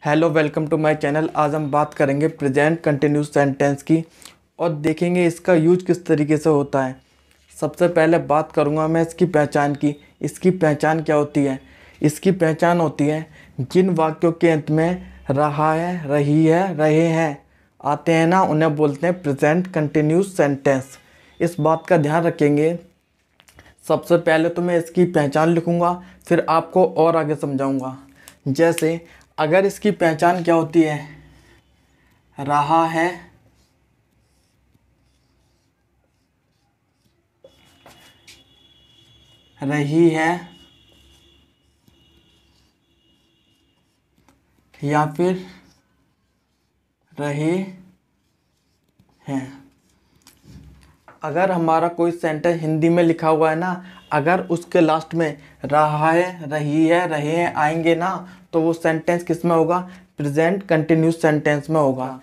Hello, welcome to my channel. आज हम बात करेंगे प्रेजेंट कंटिन्यूस सेंटेंस की और देखेंगे इसका यूज किस तरीके से होता है। सबसे पहले बात करूंगा मैं इसकी पहचान की। इसकी पहचान क्या होती है? इसकी पहचान होती है जिन वाक्यों के अंत में रहा है, रही है, रहे हैं आते हैं ना, उन्हें बोलते हैं प्रेजेंट कंटिन्यूस सेंटेंस। इस बात का ध्यान रखेंगे। सबसे पहले तो मैं इसकी पहचान लिखूंगा, फिर आपको और आगे समझाऊंगा। जैसे अगर इसकी पहचान क्या होती है, रहा है, रही है, या फिर रहे हैं। अगर हमारा कोई सेंटेंस हिंदी में लिखा हुआ है ना, अगर उसके लास्ट में रहा है, रही है, रहे हैं आएंगे ना, तो वो सेंटेंस किस में होगा? प्रेजेंट कंटिन्यूस सेंटेंस में होगा।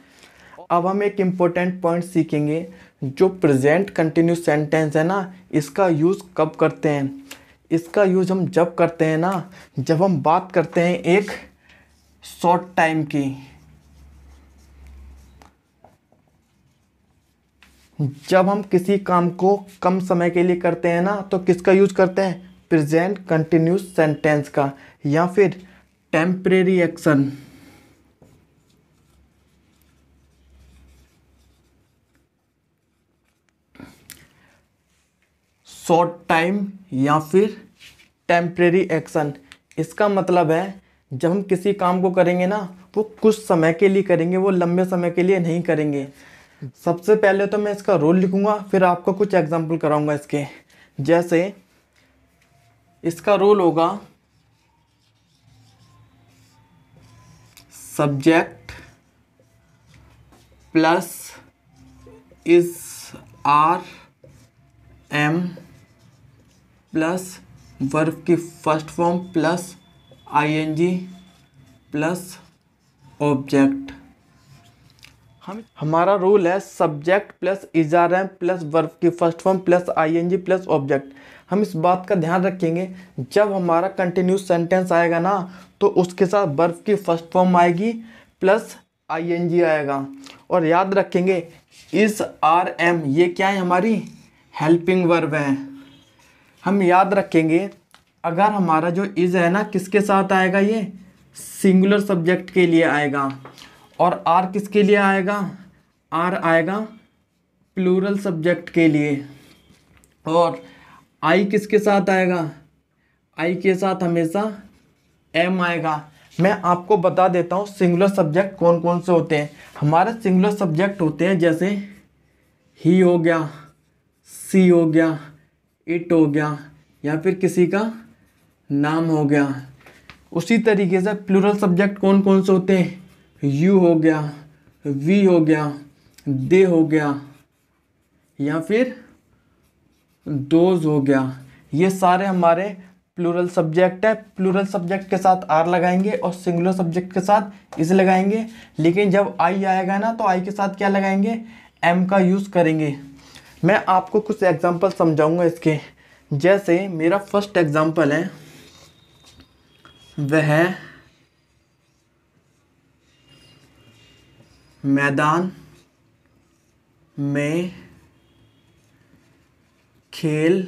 अब हम एक इम्पोर्टेंट पॉइंट सीखेंगे। जो प्रेजेंट कंटिन्यूस सेंटेंस है ना, इसका यूज़ कब करते हैं? इसका यूज़ हम जब करते हैं ना, जब हम बात करते हैं एक शॉर्ट टाइम की। जब हम किसी काम को कम समय के लिए करते हैं ना, तो किसका यूज़ करते हैं? प्रेजेंट कंटिन्यूस सेंटेंस का। या फिर टेम्परेरी एक्शन, शॉर्ट टाइम, या फिर टेम्परेरी एक्शन। इसका मतलब है जब हम किसी काम को करेंगे ना, वो कुछ समय के लिए करेंगे, वो लंबे समय के लिए नहीं करेंगे। सबसे पहले तो मैं इसका रोल लिखूंगा, फिर आपको कुछ एग्जांपल कराऊंगा इसके। जैसे इसका रोल होगा subject plus is are am plus verb की first form plus ING plus object. हमारा रूल है subject plus is are am plus verb की first form plus ING plus object. हम इस बात का ध्यान रखेंगे, जब हमारा कंटिन्यूस सेंटेंस आएगा ना, तो उसके साथ वर्ब की फर्स्ट फॉर्म आएगी प्लस आईएनजी आएगा। और याद रखेंगे इज आर एम ये क्या है? हमारी हेल्पिंग वर्ब है। हम याद रखेंगे अगर हमारा जो इज है ना, किसके साथ आएगा? ये सिंगुलर सब्जेक्ट के लिए आएगा। और आर किसके लिए आएगा? आर आएगा प्लूरल सब्जेक्ट के लिए। और आई किसके साथ आएगा? आई के साथ हमेशा एम आएगा। मैं आपको बता देता हूँ सिंगुलर सब्जेक्ट कौन कौन से होते हैं। हमारे सिंगुलर सब्जेक्ट होते हैं जैसे ही हो गया, सी हो गया, इट हो गया, या फिर किसी का नाम हो गया। उसी तरीके से प्लूरल सब्जेक्ट कौन कौन से होते हैं? यू हो गया, वी हो गया, दे हो गया, या फिर दोज हो गया। ये सारे हमारे प्लूरल सब्जेक्ट है। प्लूरल सब्जेक्ट के साथ आर लगाएंगे और सिंगुलर सब्जेक्ट के साथ इज लगाएंगे। लेकिन जब आई आएगा ना, तो आई के साथ क्या लगाएंगे? एम का यूज़ करेंगे। मैं आपको कुछ एग्जांपल समझाऊंगा इसके। जैसे मेरा फर्स्ट एग्जांपल है, वह मैदान में खेल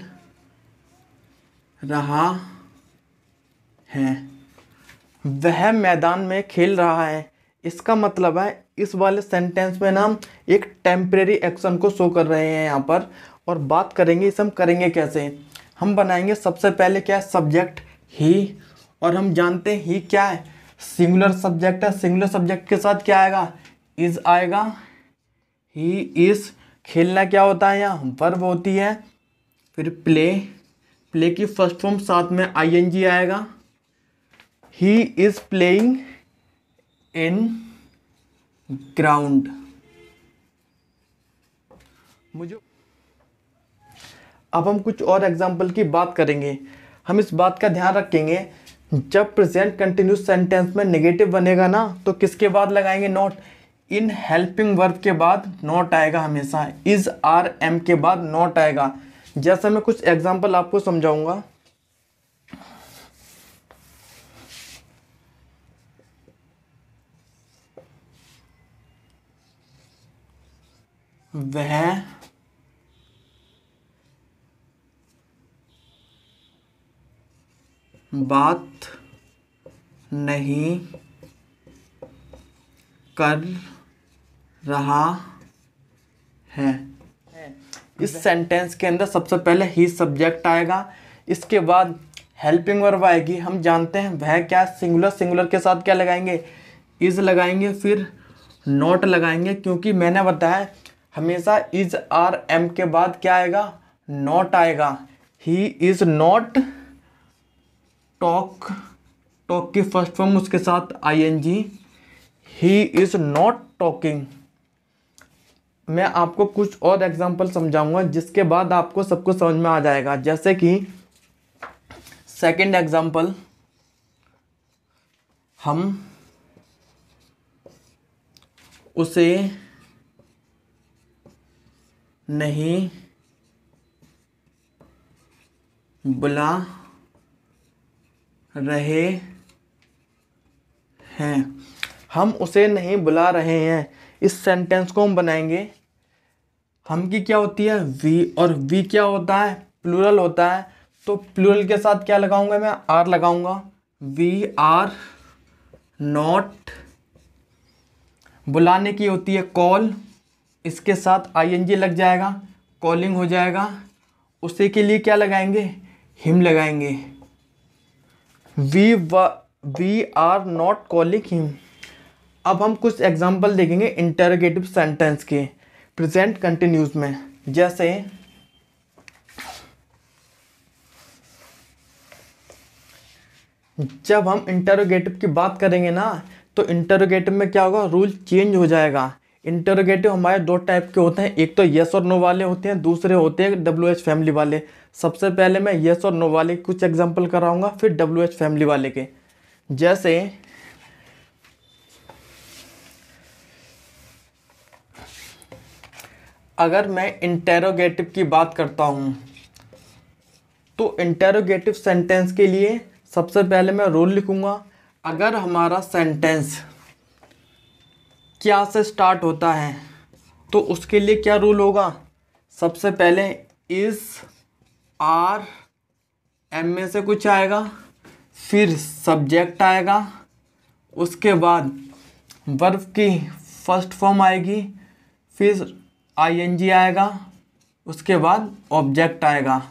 रहा है। वह मैदान में खेल रहा है, इसका मतलब है इस वाले सेंटेंस में ना हम एक टेम्परेरी एक्शन को शो कर रहे हैं यहाँ पर। और बात करेंगे इसे हम करेंगे कैसे। हम बनाएंगे सबसे पहले क्या है? सब्जेक्ट ही। और हम जानते हैं ही क्या है? सिंगुलर सब्जेक्ट है। सिंगुलर सब्जेक्ट के साथ क्या आएगा? इज आएगा। He is. खेलना क्या होता है? यहाँ वर्ब होती है। फिर प्ले, प्ले की फर्स्ट फॉर्म साथ में आईएनजी आएगा। He is playing in ground. मुझे अब हम कुछ और एग्जाम्पल की बात करेंगे। हम इस बात का ध्यान रखेंगे, जब प्रेजेंट कंटिन्यूस सेंटेंस में नेगेटिव बनेगा ना, तो किसके बाद लगाएंगे? नॉट। इन हेल्पिंग वर्ब के बाद नॉट आएगा हमेशा। इज आर एम के बाद नॉट आएगा। जैसा मैं कुछ एग्जाम्पल आपको समझाऊंगा। वह बात नहीं कर रहा है। इस सेंटेंस के अंदर सबसे पहले ही सब्जेक्ट आएगा, इसके बाद हेल्पिंग वर्ब आएगी। हम जानते हैं वह क्या, सिंगुलर, सिंगुलर के साथ क्या लगाएंगे, इज लगाएंगे, फिर नॉट लगाएंगे, क्योंकि मैंने बताया हमेशा इज आर एम के बाद क्या आएगा, नॉट आएगा। He is not talk, talk की फर्स्ट फॉर्म उसके साथ ING, he is not talking. मैं आपको कुछ और एग्जांपल समझाऊंगा जिसके बाद आपको सब कुछ समझ में आ जाएगा। जैसे कि सेकंड एग्जांपल, हम उसे नहीं बुला रहे हैं। हम उसे नहीं बुला रहे हैं, इस सेंटेंस को हम बनाएंगे। हम की क्या होती है, वी, और वी क्या होता है, प्लूरल होता है। तो प्लूरल के साथ क्या लगाऊंगा मैं, आर लगाऊंगा। वी आर नॉट, बुलाने की होती है कॉल, इसके साथ आईएनजी लग जाएगा, कॉलिंग हो जाएगा। उसी के लिए क्या लगाएंगे, हिम लगाएंगे। We are not calling him. अब हम कुछ एग्जाम्पल देखेंगे इंटरोगेटिव सेंटेंस के प्रेजेंट कंटिन्यूस में। जैसे जब हम इंटरोगेटिव की बात करेंगे ना, तो इंटरोगेटिव में क्या होगा, रूल चेंज हो जाएगा। इंटरोगेटिव हमारे दो टाइप के होते हैं, एक तो येस और नो वाले होते हैं, दूसरे होते हैं WH फैमिली वाले। सबसे पहले मैं येस और नो वाले कुछ एग्जांपल कराऊंगा, फिर WH फैमिली वाले के। जैसे अगर मैं इंटरोगेटिव की बात करता हूं, तो इंटरोगेटिव सेंटेंस के लिए सबसे पहले मैं रूल लिखूंगा। अगर हमारा सेंटेंस क्या से स्टार्ट होता है, तो उसके लिए क्या रूल होगा, सबसे पहले इज, आर, एम में से कुछ आएगा, फिर सब्जेक्ट आएगा, उसके बाद वर्ब की फर्स्ट फॉर्म आएगी, फिर आईएनजी आएगा, उसके बाद ऑब्जेक्ट आएगा।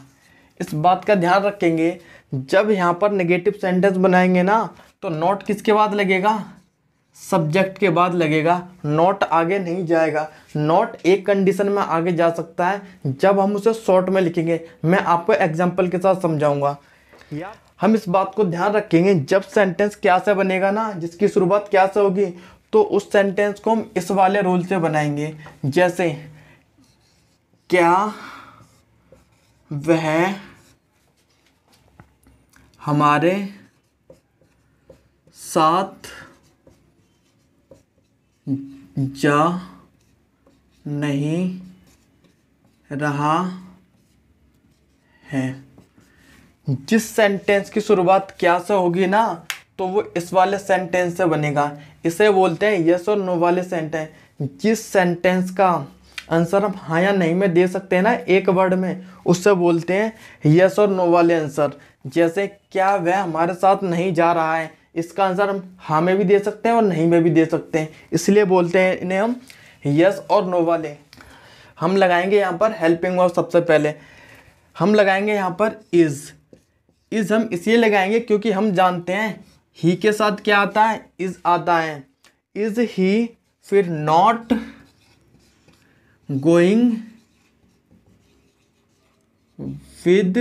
इस बात का ध्यान रखेंगे, जब यहाँ पर नेगेटिव सेंटेंस बनाएंगे ना, तो नॉट किसके बाद लगेगा, सब्जेक्ट के बाद लगेगा, नॉट आगे नहीं जाएगा। नॉट एक कंडीशन में आगे जा सकता है, जब हम उसे शॉर्ट में लिखेंगे। मैं आपको एग्जांपल के साथ समझाऊंगा। हम इस बात को ध्यान रखेंगे, जब सेंटेंस क्या से बनेगा ना, जिसकी शुरुआत क्या से होगी, तो उस सेंटेंस को हम इस वाले रूल से बनाएंगे। जैसे क्या वह हमारे साथ जा नहीं रहा है। जिस सेंटेंस की शुरुआत क्या से होगी ना, तो वो इस वाले सेंटेंस से बनेगा। इसे बोलते हैं यस और नो वाले सेंटेंस। जिस सेंटेंस का आंसर हम हाँ या नहीं में दे सकते हैं ना, एक वर्ड में, उससे बोलते हैं यस और नो वाले आंसर। जैसे क्या वह हमारे साथ नहीं जा रहा है, इसका आंसर हम हाँ में भी दे सकते हैं और नहीं में भी दे सकते हैं, इसलिए बोलते हैं इन्हें हम यस और नो वाले। हम लगाएंगे यहाँ पर हेल्पिंग वर्ब। सबसे पहले हम लगाएंगे यहाँ पर इज। इज हम इसलिए लगाएंगे क्योंकि हम जानते हैं ही के साथ क्या आता है, इज आता है। इज ही, फिर not going with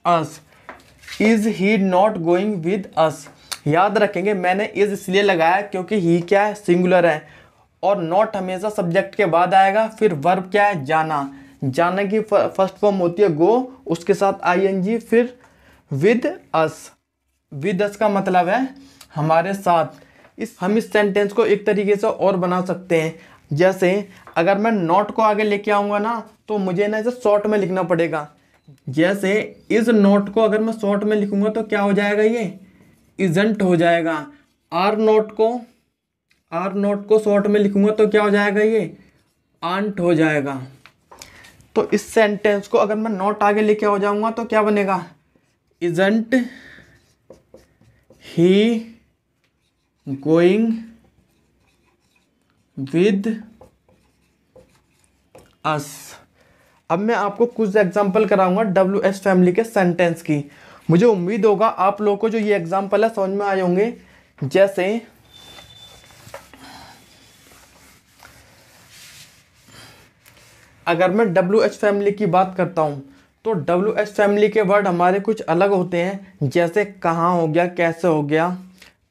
us. Is he not going with us. याद रखेंगे, मैंने इज इसलिए लगाया क्योंकि ही क्या है, सिंगुलर है, और नॉट हमेशा सब्जेक्ट के बाद आएगा। फिर वर्ब क्या है, जाना। जाने की फर्स्ट फॉर्म होती है गो, उसके साथ आईएनजी, फिर विद अस। विद अस का मतलब है हमारे साथ। हम इस सेंटेंस को एक तरीके से और बना सकते हैं। जैसे अगर मैं नॉट को आगे लेके आऊँगा ना, तो मुझे ना इसे शॉर्ट में लिखना पड़ेगा। जैसे इज नॉट को अगर मैं शॉर्ट में लिखूंगा तो क्या हो जाएगा, ये इजंट हो जाएगा। आर नॉट को आर नॉट को शॉर्ट में लिखूंगा तो क्या हो जाएगा, ये आंट हो जाएगा। तो इस सेंटेंस को अगर मैं नॉट आगे लेके हो जाऊंगा तो क्या बनेगा, isn't he going with us. अब मैं आपको कुछ एग्जांपल कराऊंगा WH फैमिली के सेंटेंस की। मुझे उम्मीद होगा आप लोगों को जो ये एग्जांपल है समझ में आए होंगे। जैसे अगर मैं WH फैमिली की बात करता हूँ तो WH फैमिली के वर्ड हमारे कुछ अलग होते हैं, जैसे कहाँ हो गया, कैसे हो गया,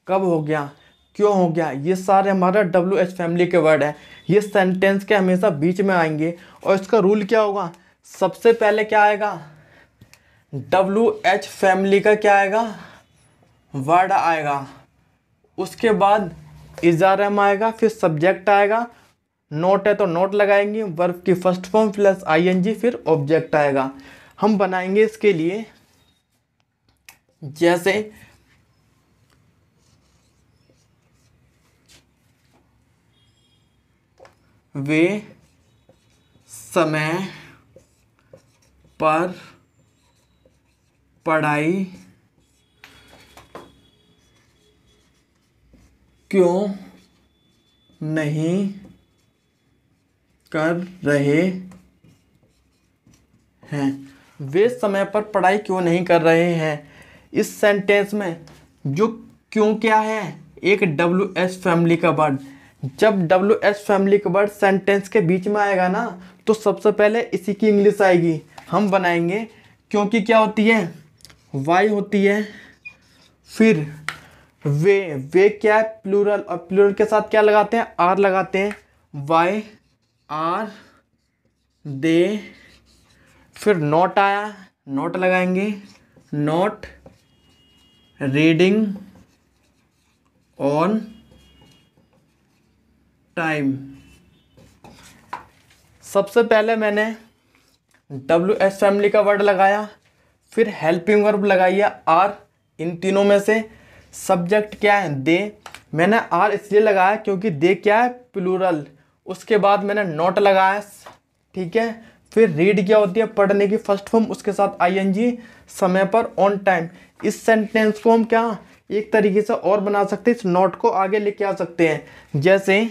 कब हो गया, क्यों हो गया, ये सारे हमारा WH फैमिली के वर्ड है। ये सेंटेंस के हमेशा बीच में आएंगे और इसका रूल क्या होगा, सबसे पहले क्या आएगा, WH फैमिली का क्या आएगा, वर्ड आएगा, उसके बाद इज़ारम आएगा, फिर सब्जेक्ट आएगा, नोट है तो नोट लगाएंगे, वर्ब की फर्स्ट फॉर्म प्लस ING, फिर ऑब्जेक्ट आएगा। हम बनाएंगे इसके लिए, जैसे वे समय पर पढ़ाई क्यों नहीं कर रहे हैं। वे समय पर पढ़ाई क्यों नहीं कर रहे हैं। इस सेंटेंस में जो क्यों क्या है, एक WH फैमिली का वर्ड। जब WH फैमिली का वर्ड सेंटेंस के बीच में आएगा ना तो सबसे पहले इसी की इंग्लिश आएगी। हम बनाएंगे, क्योंकि क्या होती है, वाई होती है, फिर वे क्या है, प्लूरल, और प्लूरल के साथ क्या लगाते हैं, आर लगाते हैं, वाई आर दे, फिर नोट आया, नोट लगाएंगे, नोट रीडिंग ऑन टाइम। सबसे पहले मैंने WH फैमिली का वर्ड लगाया, फिर हेल्पिंग वर्ब लगाइए आर, इन तीनों में से सब्जेक्ट क्या है, दे। मैंने आर इसलिए लगाया क्योंकि दे क्या है, प्लूरल। उसके बाद मैंने नोट लगाया, ठीक है। फिर रीड क्या होती है, पढ़ने की फर्स्ट फॉर्म, उसके साथ ING, समय पर, ऑन टाइम। इस सेंटेंस को हम क्या एक तरीके से और बना सकते हैं, इस नोट को आगे लेके आ सकते हैं, जैसे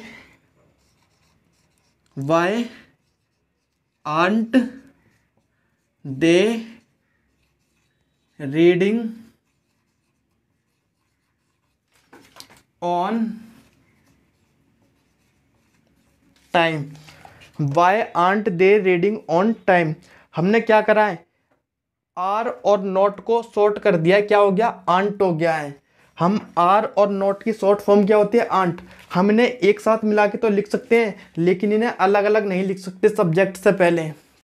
Y aunt they reading on time. Y aunt they reading on time. हमने क्या करा है, आर और नोट को शॉर्ट कर दिया, क्या हो गया, आंट हो गया है। हम आर और नोट की शॉर्ट फॉर्म क्या होती है, आंट। हम इन्हें एक साथ मिला के तो लिख सकते हैं, लेकिन इन्हें अलग अलग नहीं लिख सकते सब्जेक्ट से पहले।